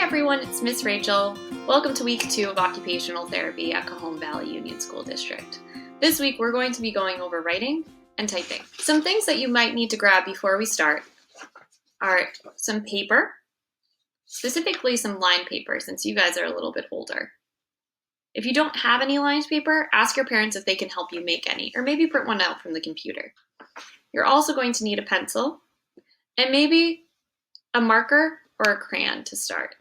everyone, it's Miss Rachel. Welcome to week 2 of Occupational Therapy at Cajon Valley Union School District. This week we're going to be going over writing and typing. Some things that you might need to grab before we start are some paper, specifically some lined paper since you guys are a little bit older. If you don't have any lined paper, ask your parents if they can help you make any, or maybe print one out from the computer. You're also going to need a pencil and maybe a marker or a crayon to start.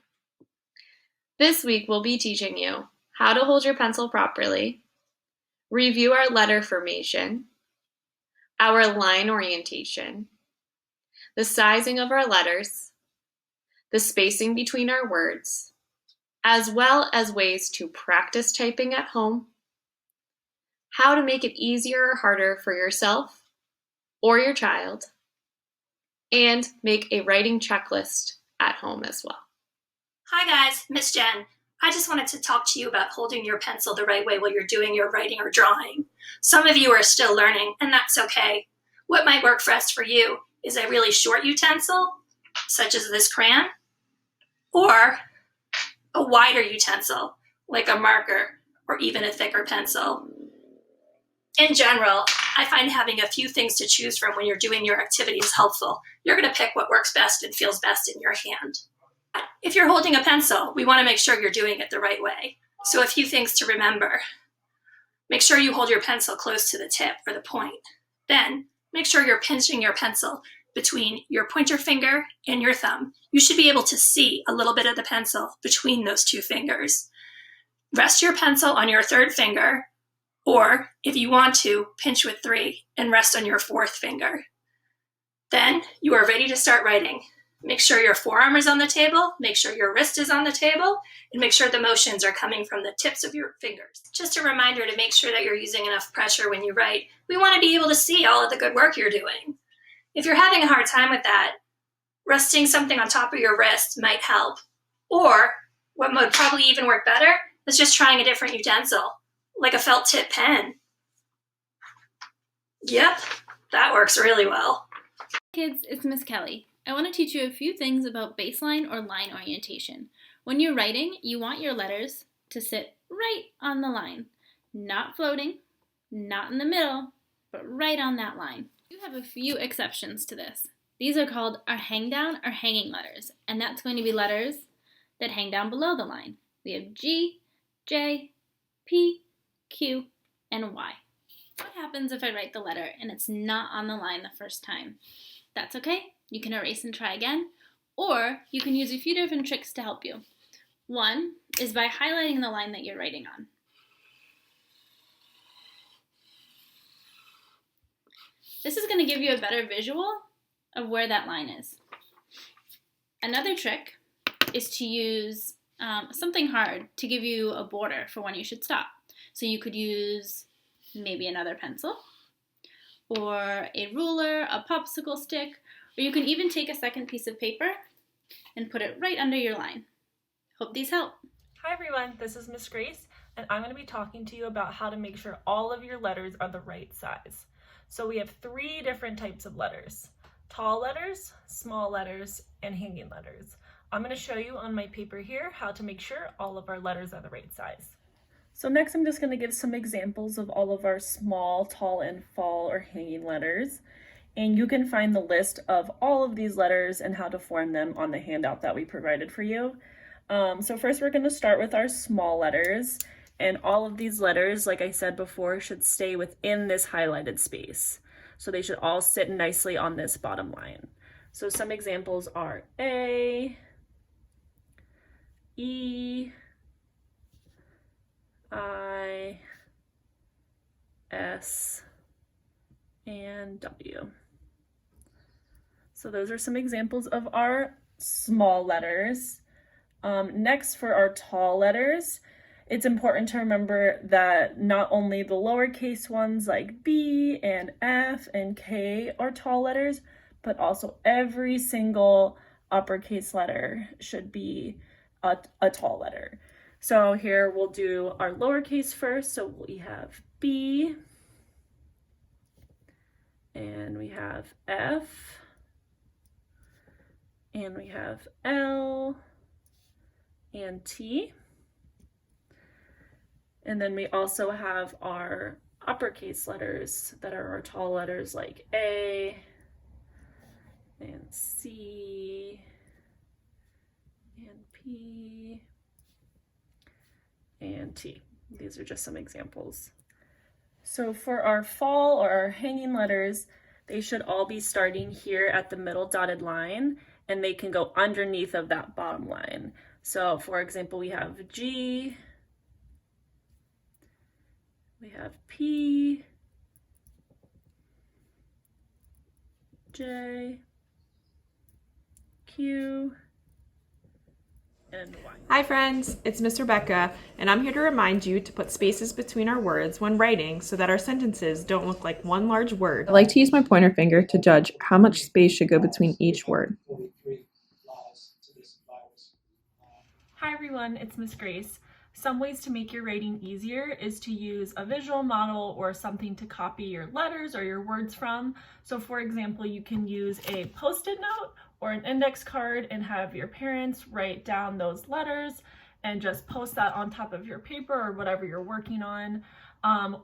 This week we'll be teaching you how to hold your pencil properly, review our letter formation, our line orientation, the sizing of our letters, the spacing between our words, as well as ways to practice typing at home, how to make it easier or harder for yourself or your child, and make a writing checklist at home as well. Hi guys, Miss Jen. I just wanted to talk to you about holding your pencil the right way while you're doing your writing or drawing. Some of you are still learning, and that's okay. What might work best for you is a really short utensil, such as this crayon, or a wider utensil, like a marker or even a thicker pencil. In general, I find having a few things to choose from when you're doing your activities helpful. You're going to pick what works best and feels best in your hand. If you're holding a pencil, we want to make sure you're doing it the right way. So a few things to remember. Make sure you hold your pencil close to the tip or the point. Then, make sure you're pinching your pencil between your pointer finger and your thumb. You should be able to see a little bit of the pencil between those two fingers. Rest your pencil on your third finger, or if you want to, pinch with 3 and rest on your 4th finger. Then you are ready to start writing. Make sure your forearm is on the table, make sure your wrist is on the table, and make sure the motions are coming from the tips of your fingers. Just a reminder to make sure that you're using enough pressure when you write. We want to be able to see all of the good work you're doing. If you're having a hard time with that, resting something on top of your wrist might help. Or, what would probably even work better, is just trying a different utensil, like a felt tip pen. Yep, that works really well. Kids, it's Miss Kelly. I want to teach you a few things about baseline or line orientation. When you're writing, you want your letters to sit right on the line. Not floating, not in the middle, but right on that line. You have a few exceptions to this. These are called our hang down or hanging letters, and that's going to be letters that hang down below the line. We have G, J, P, Q, and Y. What happens if I write the letter and it's not on the line the first time? That's okay. You can erase and try again, or you can use a few different tricks to help you. One is by highlighting the line that you're writing on. This is going to give you a better visual of where that line is. Another trick is to use something hard to give you a border for when you should stop. So you could use maybe another pencil, or a ruler, a popsicle stick, or you can even take a second piece of paper and put it right under your line. Hope these help. Hi everyone, this is Miss Grace, and I'm going to be talking to you about how to make sure all of your letters are the right size. So we have 3 different types of letters: tall letters, small letters, and hanging letters. I'm going to show you on my paper here how to make sure all of our letters are the right size. So next I'm just going to give some examples of all of our small, tall, and fall or hanging letters. And you can find the list of all of these letters and how to form them on the handout that we provided for you. So first we're going to start with our small letters. And all of these letters, like I said before, should stay within this highlighted space. So they should all sit nicely on this bottom line. So some examples are A, E, I, S, and W. So those are some examples of our small letters. Next, for our tall letters, it's important to remember that not only the lowercase ones like B and F and K are tall letters, but also every single uppercase letter should be a tall letter. So here we'll do our lowercase first. So we have B, and we have F, and we have L, and T. And then we also have our uppercase letters that are our tall letters like A and C and P and T. These are just some examples. So for our fall or our hanging letters, they should all be starting here at the middle dotted line, and they can go underneath of that bottom line. So for example, we have G, we have P, J, Q, and Y. Hi friends, it's Miss Rebecca, and I'm here to remind you to put spaces between our words when writing so that our sentences don't look like one large word. I like to use my pointer finger to judge how much space should go between each word. Hi everyone, it's Miss Grace. Some ways to make your writing easier is to use a visual model or something to copy your letters or your words from. So for example, you can use a post-it note or an index card and have your parents write down those letters and just post that on top of your paper or whatever you're working on.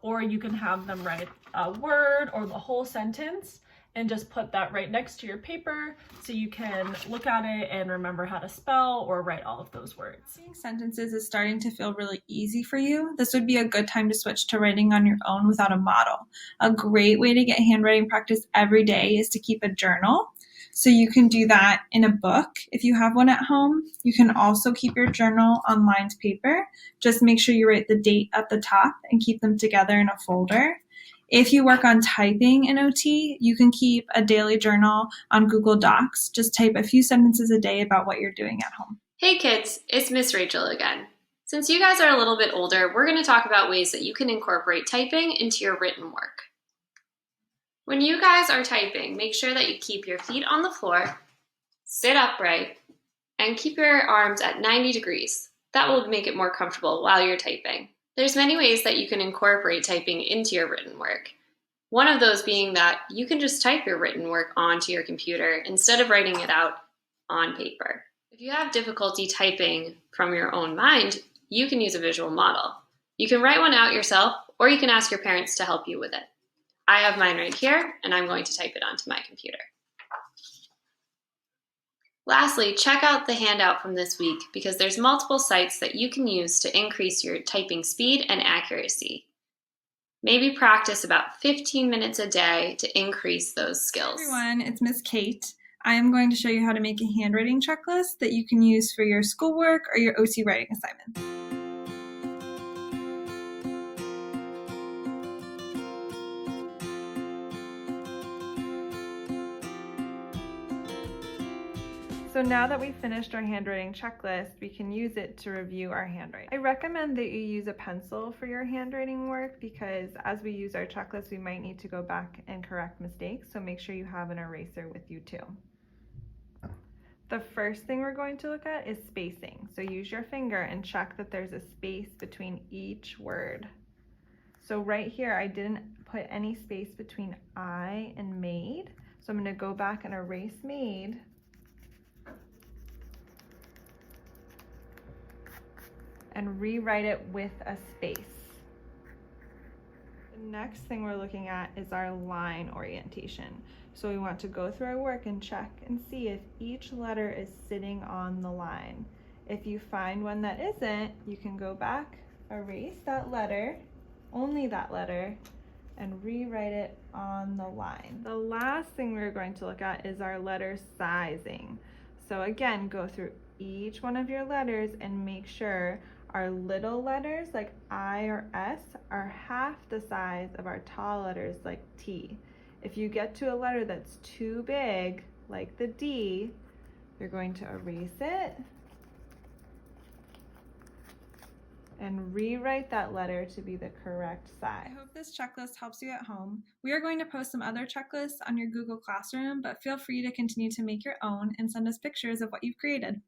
Or you can have them write a word or the whole sentence and just put that right next to your paper so you can look at it and remember how to spell or write all of those words. Writing sentences is starting to feel really easy for you. This would be a good time to switch to writing on your own without a model. A great way to get handwriting practice every day is to keep a journal. So you can do that in a book if you have one at home. You can also keep your journal on lined paper. Just make sure you write the date at the top and keep them together in a folder. If you work on typing in OT, you can keep a daily journal on Google Docs. Just type a few sentences a day about what you're doing at home. Hey kids, it's Miss Rachel again. Since you guys are a little bit older, we're going to talk about ways that you can incorporate typing into your written work. When you guys are typing, make sure that you keep your feet on the floor, sit upright, and keep your arms at 90 degrees. That will make it more comfortable while you're typing. There's many ways that you can incorporate typing into your written work. One of those being that you can just type your written work onto your computer instead of writing it out on paper. If you have difficulty typing from your own mind, you can use a visual model. You can write one out yourself, or you can ask your parents to help you with it. I have mine right here, and I'm going to type it onto my computer. Lastly, check out the handout from this week because there's multiple sites that you can use to increase your typing speed and accuracy. Maybe practice about 15 minutes a day to increase those skills. Hi everyone, it's Miss Kate. I am going to show you how to make a handwriting checklist that you can use for your schoolwork or your OT writing assignments. So now that we've finished our handwriting checklist, we can use it to review our handwriting. I recommend that you use a pencil for your handwriting work because as we use our checklist, we might need to go back and correct mistakes, so make sure you have an eraser with you too. The first thing we're going to look at is spacing. So use your finger and check that there's a space between each word. So right here, I didn't put any space between I and made, so I'm going to go back and erase made. And rewrite it with a space. The next thing we're looking at is our line orientation. So we want to go through our work and check and see if each letter is sitting on the line. If you find one that isn't, you can go back, erase that letter, only that letter, and rewrite it on the line. The last thing we're going to look at is our letter sizing. So again, go through each one of your letters and make sure our little letters like I or S are half the size of our tall letters like T. If you get to a letter that's too big, like the D, you're going to erase it and rewrite that letter to be the correct size. I hope this checklist helps you at home. We are going to post some other checklists on your Google Classroom, but feel free to continue to make your own and send us pictures of what you've created.